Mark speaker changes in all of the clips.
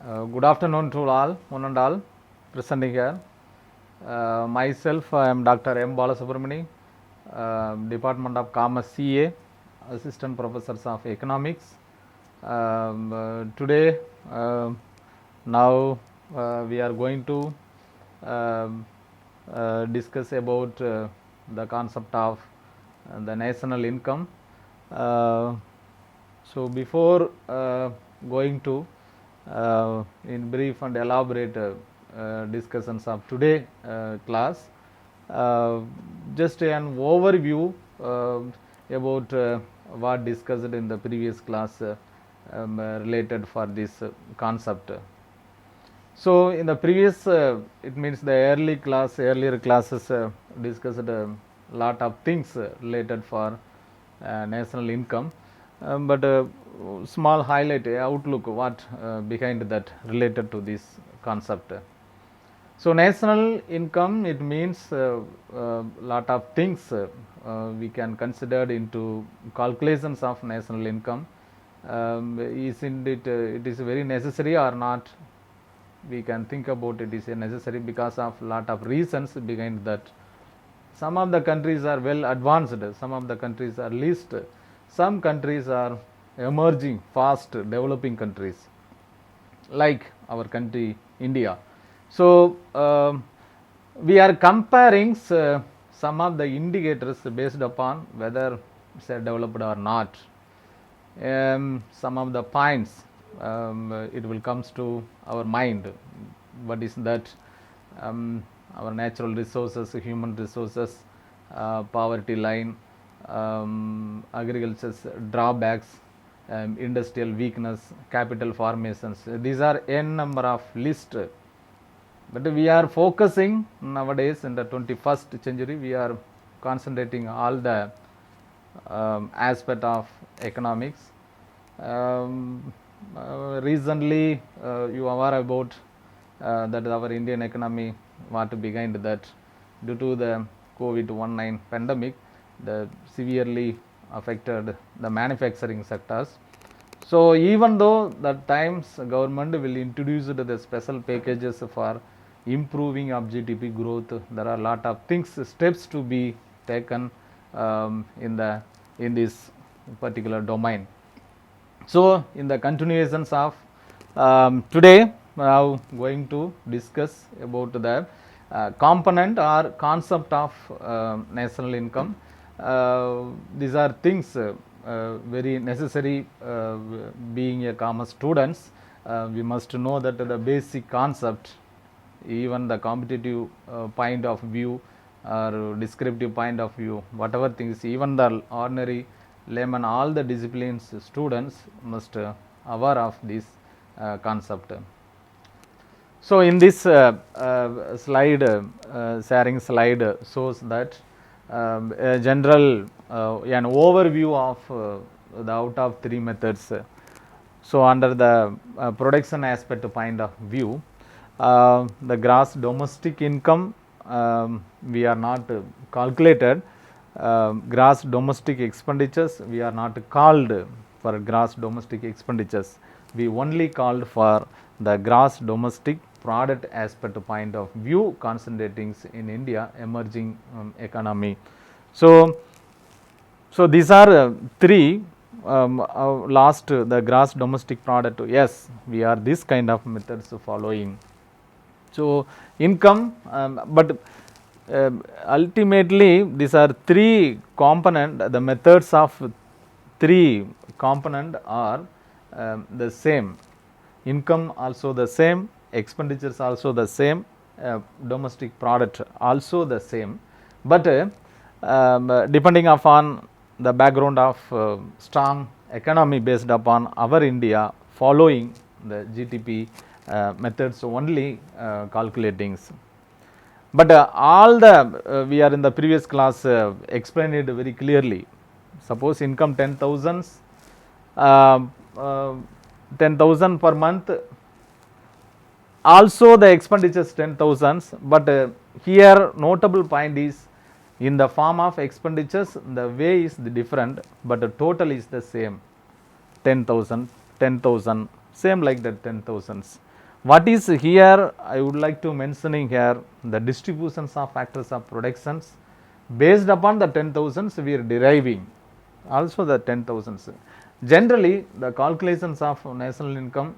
Speaker 1: Good afternoon to all, one and all presenting here. Myself, I am Dr.M.Balasubramani, Department of Commerce CA, Assistant Professors of Economics. Today, now we are going to discuss about the concept of the national income. So before going to in brief and elaborate discussions of today class, just an overview about what discussed in the previous class related for this concept. So in the previous, it means the earlier classes discussed a lot of things related for national income, but small highlight, outlook, what behind that related to this concept. So national income, it means lot of things we can consider into calculations of national income. Isn't it, it is very necessary or not? We can think about it is necessary because of lot of reasons behind that. Some of the countries are well advanced, some of the countries are least, some countries are emerging, fast developing countries like our country India. So we are comparing some of the indicators based upon whether it's developed or not. Some of the points it will comes to our mind. What is that? Our natural resources, human resources, poverty line, agriculture's drawbacks, industrial weakness, capital formations. These are n number of list. But we are focusing nowadays in the 21st century. We are concentrating all the aspect of economics. Recently, you are aware about that our Indian economy, what behind that, due to the COVID-19 pandemic, the severely affected the manufacturing sectors. So even though that times government will introduce the special packages for improving of GDP growth, there are a lot of things, steps to be taken in this particular domain. So in the continuations of today, now going to discuss about the component or concept of national income. These are things very necessary. Being a commerce students, we must know that the basic concept, even the competitive point of view or descriptive point of view, whatever things, even the ordinary layman, all the disciplines students must aware of this concept. So in this slide, sharing slide shows that a general an overview of the out of three methods. So under the production aspect point of view, the gross domestic income we are not calculated. Gross domestic expenditures, we are not called for gross domestic expenditures. We only called for the gross domestic product aspect point of view, concentrating in India emerging economy. So these are three. Last, the gross domestic product. Yes, we are this kind of methods following. So income, but ultimately these are three component. The methods of three component are the same. Income also the same, expenditures also the same, domestic product also the same, but depending upon the background of strong economy based upon our India, following the GDP methods only calculating. But all the we are in the previous class explained it very clearly. Suppose income 10,000, 10,000 per month, also the expenditures 10,000, but here notable point is in the form of expenditures the way is different, but the total is the same, 10,000, 10,000, same like that 10,000. What is here I would like to mentioning here, the distributions of factors of productions based upon the 10,000s we are deriving also the 10,000s. Generally the calculations of national income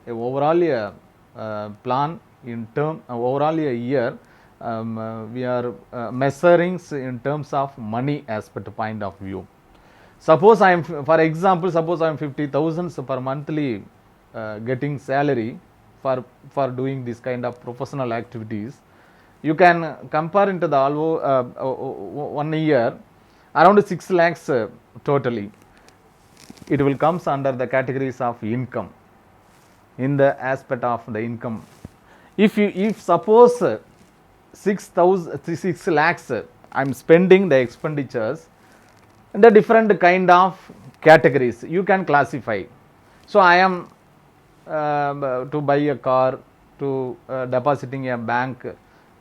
Speaker 1: overall plan in term overall a year we are measuring in terms of money aspect point of view. Suppose I am, for example, suppose I am 50,000 per monthly getting salary for doing this kind of professional activities. You can compare into the 1 year around 6 lakhs totally. It will comes under the categories of income in the aspect of the income. If suppose 6 lakhs I am spending the expenditures in the different kind of categories you can classify. So I am to buy a car, to depositing a bank,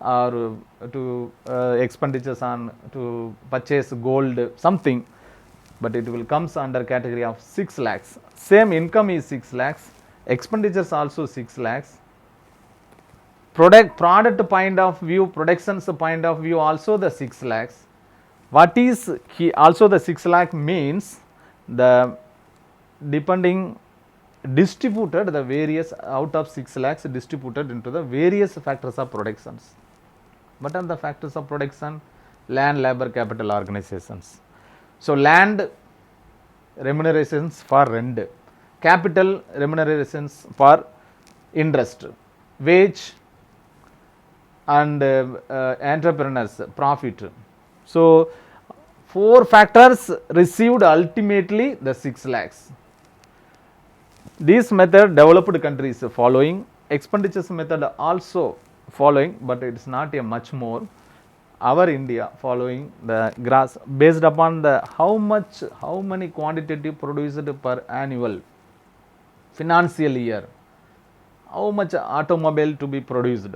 Speaker 1: or to expenditures on to purchase gold something, but it will comes under category of 6 lakhs. Same income is 6 lakhs, expenditures also 6 lakhs. Product point of view, productions point of view also the 6 lakhs. What is also the 6 lakh means the depending distributed the various out of 6 lakhs distributed into the various factors of productions. What are the factors of production? Land, labor, capital, organizations. So land remunerations for rent, capital remunerations for interest, wage and entrepreneurs profit. So 4 factors received ultimately the 6 lakhs. This method developed countries following, expenditures method also following, but it is not a much more. Our India following the gross based upon the how many quantitative produced per annual financial year, how much automobile to be produced.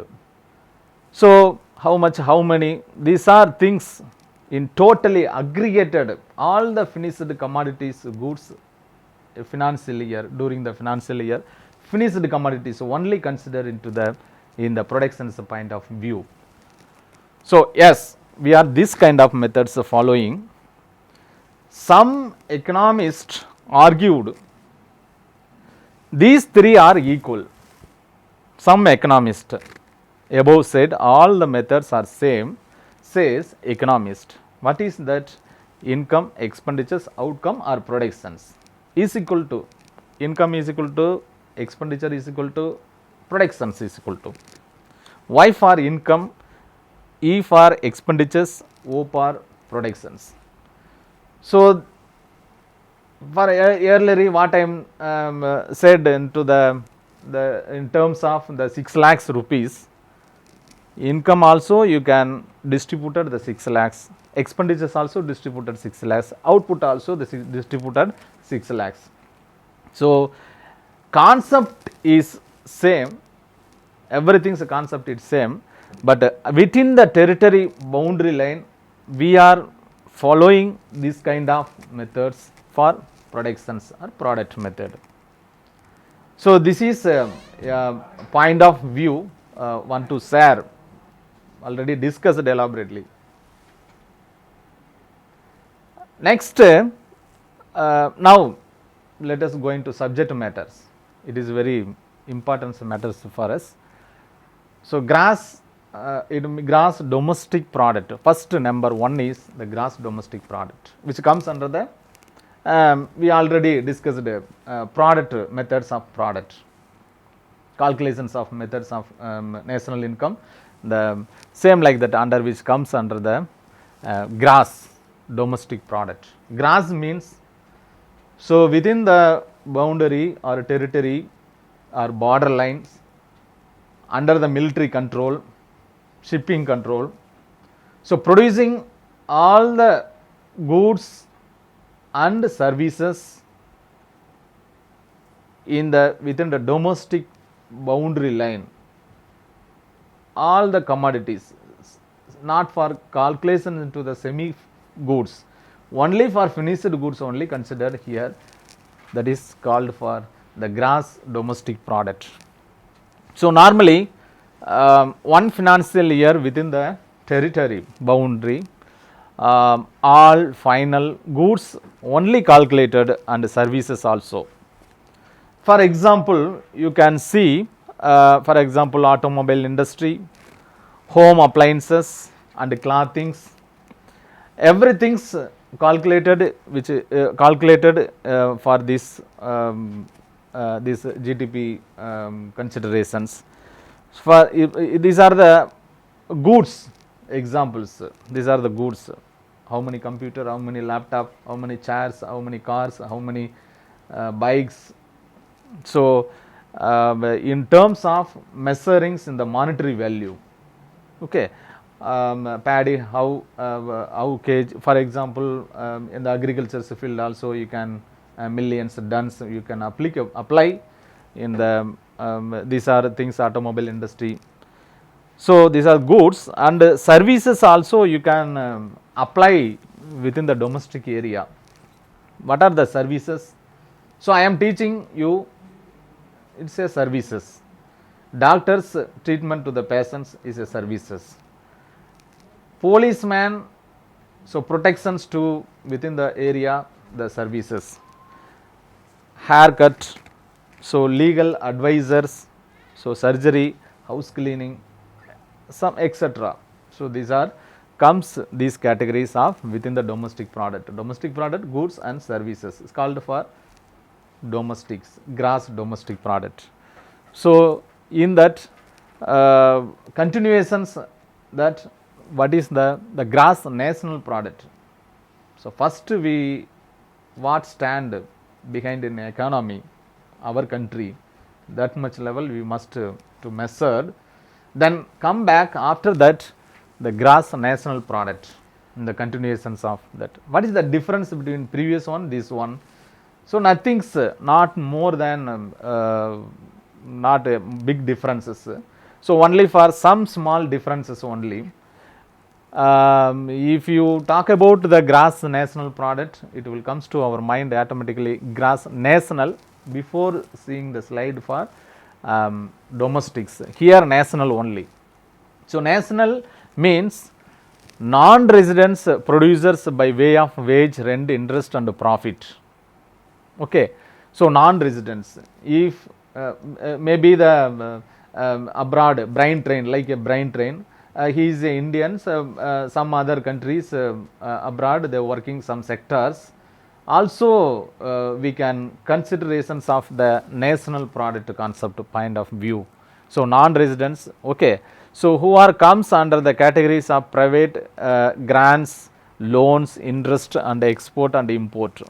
Speaker 1: So how many, these are things in totally aggregated all the finished commodities goods financial year, during the financial year finished commodities only consider into the in the productions point of view. So yes, we are this kind of methods following. Some economists argued these 3 are equal. Some economist above said all the methods are same, says economist. What is that? Income, expenditures, outcome or productions is equal to, income is equal to, expenditure is equal to, productions is equal to. Y for income, E for expenditures, O for productions. So for earlier what I said into the in terms of the 6 lakhs rupees, income also you can distributed the 6 lakhs, expenditures also distributed 6 lakhs, output also the distributed 6 lakhs. So concept is same, everything's concept is same, but within the territory boundary line we are following this kind of methods for productions or product method. So this is a point of view want to share, already discussed elaborately. Next now let us go into subject matters. It is very important matters for us. So gross domestic product, first number 1 is the gross domestic product, which comes under the we already discussed product methods of product, calculations of methods of national income, the same like that, under which comes under the gross domestic product. Gross means, so within the boundary or territory or border lines, under the military control, shipping control, so producing all the goods and services in the within the domestic boundary line, all the commodities, not for calculation into the semi goods, only for finished goods only considered here, that is called for the gross domestic product. So, normally one financial year within the territory boundary, all final goods only calculated and services also. For example, you can see for example automobile industry, home appliances and clothings, everything's calculated which calculated for this GDP considerations. For these are the goods examples, these are the goods, how many computer, how many laptop, how many chairs, how many cars, how many bikes. So in terms of measurings in the monetary value, okay, paddy, how kg, for example in the agriculture field also you can millions tons you can apply in the these are things automobile industry. So these are goods, and services also you can apply within the domestic area. What are the services? So I am teaching you, it's a services. Doctor's treatment to the patients is a services. Policeman, so protections to within the area, the services. Haircut, so legal advisors, so surgery, house cleaning, some etc. So these are comes these categories of within the domestic product. Domestic product, goods and services is called for domestics, gross domestic product. So in that continuations, that what is the gross national product. So first we what stand behind in economy, our country, that much level we must to measure, then come back after that the gross national product in the continuations of that. What is the difference between previous one, this one? So nothing's not more than not a big differences. So only for some small differences only. If you talk about the gross national product, it will comes to our mind automatically gross national before seeing the slide for domestics. Here national only. So national means non-residents producers by way of wage, rent, interest and profit. Okay. So non-residents, if maybe the abroad brain train, like a brain train, he is Indian, some other countries abroad they are working some sectors. Also we can considerations of the national product concept point of view. So non-residents, okay. So who are comes under the categories of private grants, loans, interest and export and import.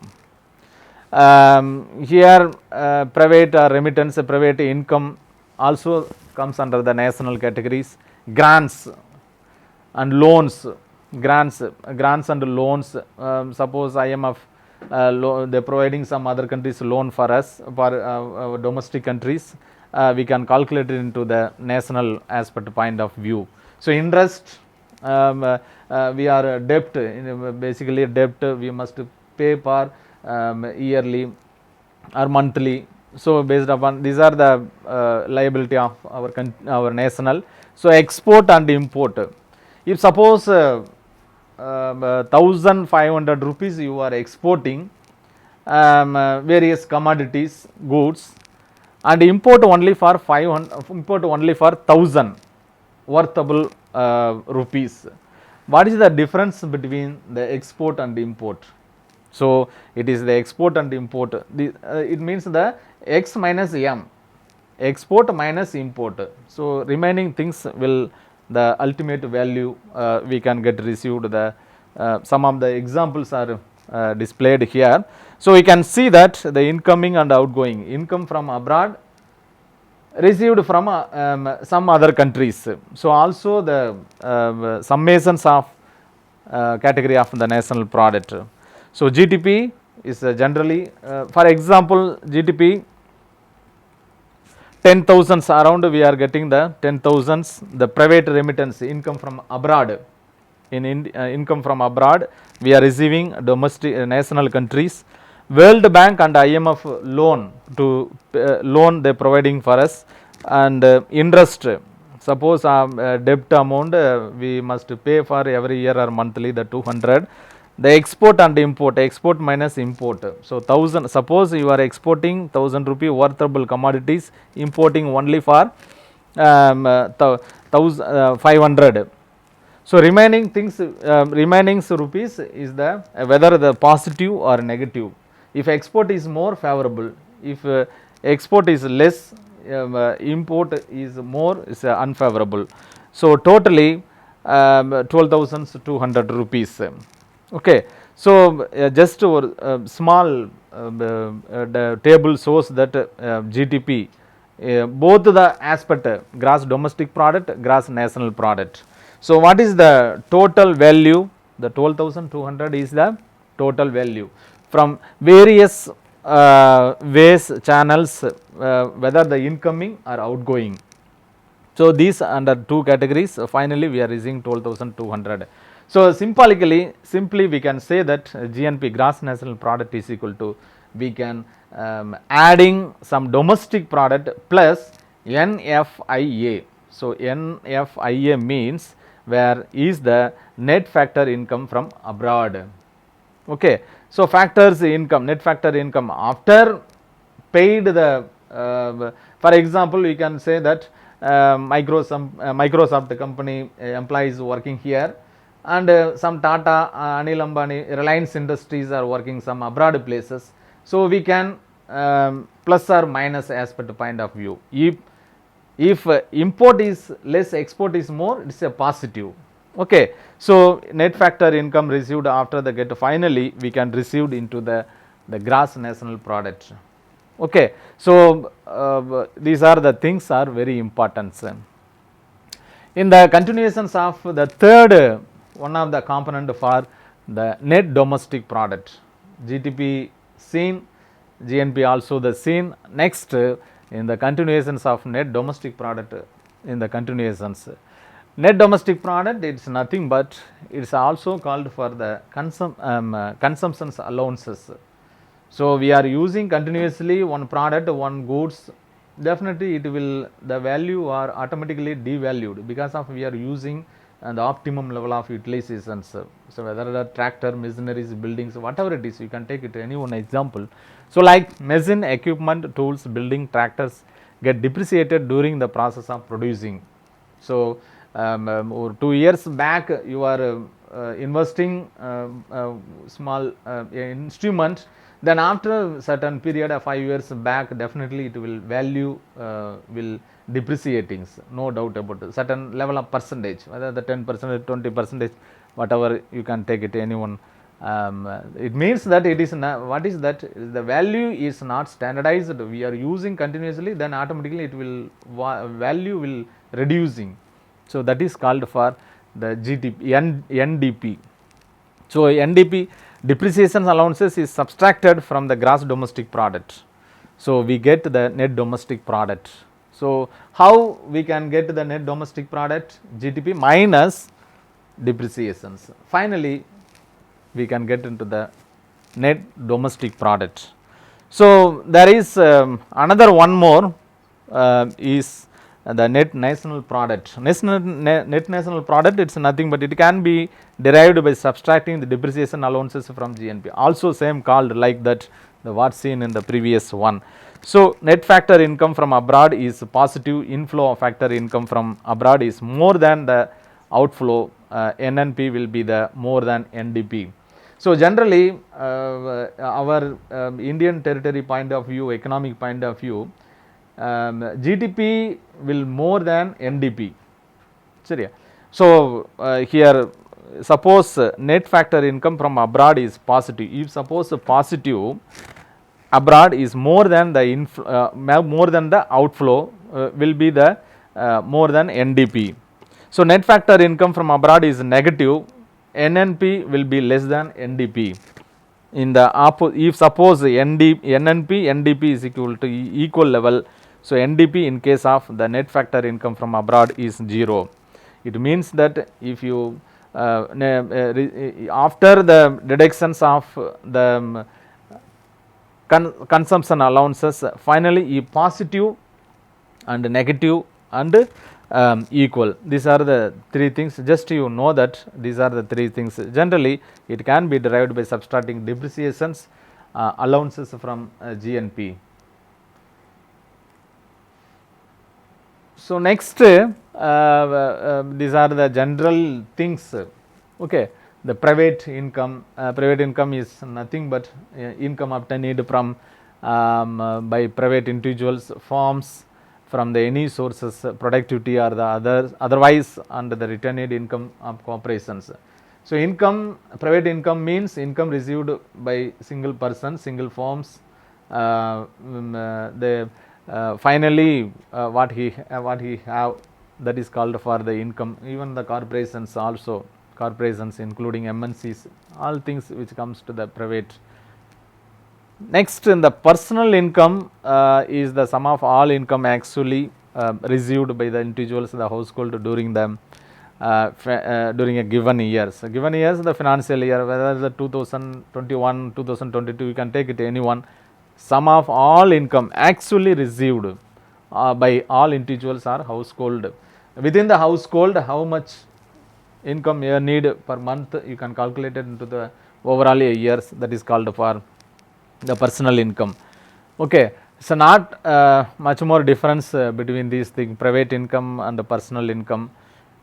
Speaker 1: Here private remittance, private income also comes under the national categories. Grants and loans, grants and loans, suppose IMF they are providing some other countries loan for us, for domestic countries, we can calculate it into the national aspect point of view. So interest, we are debt, basically debt we must pay for yearly or monthly. So based upon these are the liability of our national. So export and import, if suppose 1500 rupees you are exporting various commodities, goods, and import only for 500, import only for 1000 worthable rupees. What is the difference between the export and import? So it is the export and import. It means the X minus M, export minus import. So remaining things will the ultimate value we can get received. The some of the examples are displayed here. So we can see that the incoming and outgoing, income from abroad received from some other countries. So also the summations of category of the national product. So GDP is generally, for example, GDP 10,000 around we are getting the 10,000, the private remittance, income from abroad. In income from abroad we are receiving domestic national countries World Bank and IMF loan to loan they providing for us, and interest. Suppose debt amount we must pay for every year or monthly the 200. The export and import, export minus import. So 1000, suppose you are exporting 1000 rupee worthable commodities, importing only for 500. So remaining things, remaining rupees is the whether the positive or negative. If export is more favorable, if export is less, import is more, is unfavorable. So totally 12,200 rupees. Okay. So just small the table shows that GDP, both the aspect gross domestic product, gross national product. So what is the total value? The 12,200 is the total value from various ways, channels, whether the incoming or outgoing. So these under two categories, finally we are using 12,200. So simply we can say that GNP, gross national product, is equal to, we can adding some domestic product plus NFIA. So NFIA means where is the net factor income from abroad. Okay. So factors income, net factor income after paid the, for example, we can say that Microsoft company employees working here, and some Tata, Anil Ambani, Reliance Industries are working some abroad places. So we can plus or minus aspect point of view. If import is less, export is more, it is a positive. Okay. So net factor income received after the get, finally we can receive into the gross national product. Okay. So these are the things are very important. In the continuations of the third one of the component for the net domestic product, GDP seen, GNP also the seen. Next, in the continuations of net domestic product, in the continuations, net domestic product, it's nothing but it's also called for the consumption allowances. So we are using continuously one product, one goods, definitely it will, the value are automatically devalued because of we are using the optimum level of utilizations. So whether the tractor, machineries, buildings, whatever it is, you can take it any one example. So like machine, equipment, tools, building, tractors get depreciated during the process of producing. So 2 years back you are investing small instrument, then after certain period of 5 years back, definitely it will value will depreciating, no doubt about it. Certain level of percentage, whether the 10%, 20%, whatever you can take it anyone. It means that it is not, what is that, the value is not standardized, we are using continuously, then automatically it will value will reducing. So that is called for the GDP, NDP. So NDP, depreciation allowances, is subtracted from the gross domestic product. So we get the net domestic product. So how we can get the net domestic product? GDP minus depreciations. Finally, we can get into the net domestic product. So there is another one more is the net national product. Net national product, it's nothing but it can be derived by subtracting the depreciation allowances from GNP. Also same called like that, the what seen in the previous one. So net factor income from abroad is positive, inflow of factor income from abroad is more than the outflow, NNP will be the more than NDP. So generally our Indian territory point of view, economic point of view, GDP will more than NDP. So here suppose net factor income from abroad is positive. If suppose positive, abroad is more than the outflow, will be the more than NDP. So net factor income from abroad is negative, NNP will be less than NDP. In the if suppose NNP, NDP is equal to equal level, so NDP in case of the net factor income from abroad is 0. It means that if you after the deductions of the consumption allowances. Finally, positive and negative and equal. These are the three things. Just you know that these are the three things. Generally, it can be derived by subtracting depreciations, allowances from GNP. So next, these are the general things. Okay, the private income. Private income is nothing but income obtained from by private individuals, firms, from the any sources, productivity or the otherwise, under the retained income of corporations. So income, private income means income received by single person, single firms. Finally, what he have, that is called for the income. Even the corporations also, corporations including MNCs, all things which comes to the private. Next, in the personal income is the sum of all income actually received by the individuals, the household during the during a given years. Given years, the financial year, whether the 2021, 2022, you can take it anyone. Sum of all income actually received by all individuals or household. Within the household, how much income you need per month, you can calculate it into the overall years. That is called for the personal income. Okay, so not much more difference between these things. Private income and the personal income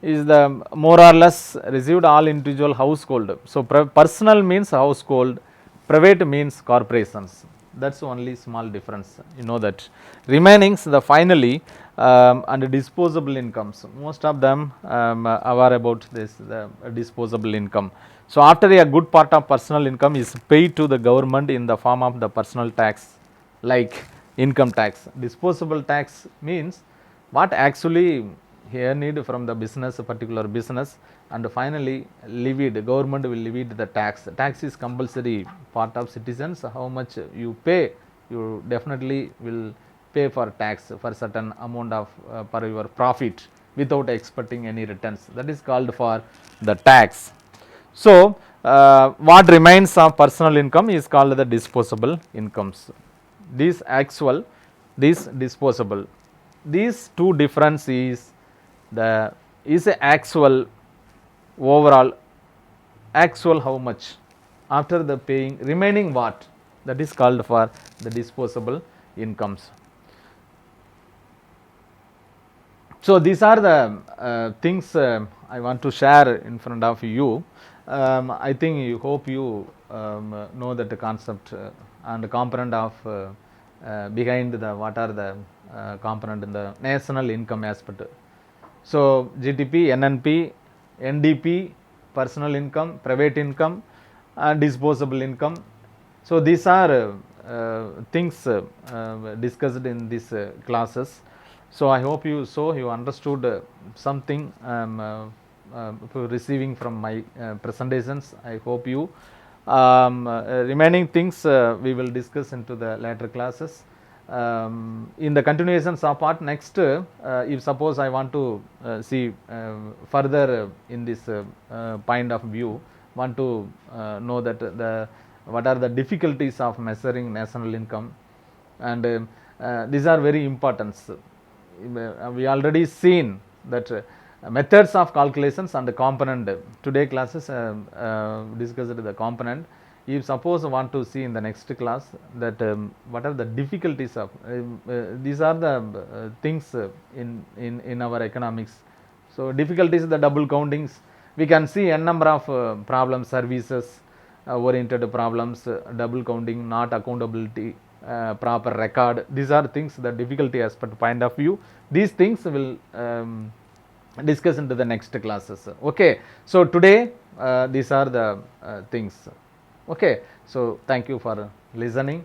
Speaker 1: is the more or less received all individual household. So personal means household, private means corporations. That's only small difference, you know that. Remainings, the finally and disposable incomes, most of them are about this, the disposable income. So after a good part of personal income is paid to the government in the form of the personal tax, like income tax. Disposable tax means what actually here need from the business, a particular business, and finally levied, government will levy the tax. Tax is compulsory part of citizens. How much you pay, you definitely will pay for tax for certain amount of per your profit without expecting any returns. That is called for the tax. So what remains of personal income is called the disposable incomes. These actual, these disposable. These two difference is the actual, overall actual how much after the paying, remaining what, that is called for the disposable incomes. So these are the things I want to share in front of you. I think you hope you know that the concept and component of behind the what are the component in the national income aspect. So GDP, NNP, NDP, personal income, private income, and disposable income. So these are things discussed in these classes. So I hope you understood something receiving from my presentations. I hope you remaining things we will discuss into the later classes. In the continuations of part next, if suppose I want to see further in this point of view, want to know that what are the difficulties of measuring national income, and these are very important. We already seen that methods of calculations and the component. Today classes discussed the component. If suppose want to see in the next class that what are the difficulties of these are the things in our economics. So difficulties, the double countings, we can see n number of problems, services oriented problems, double counting, not accountability, proper record. These are things, the difficulty aspect point of view. These things will discuss into the next classes. Okay, so today these are the things. Okay, so thank you for listening.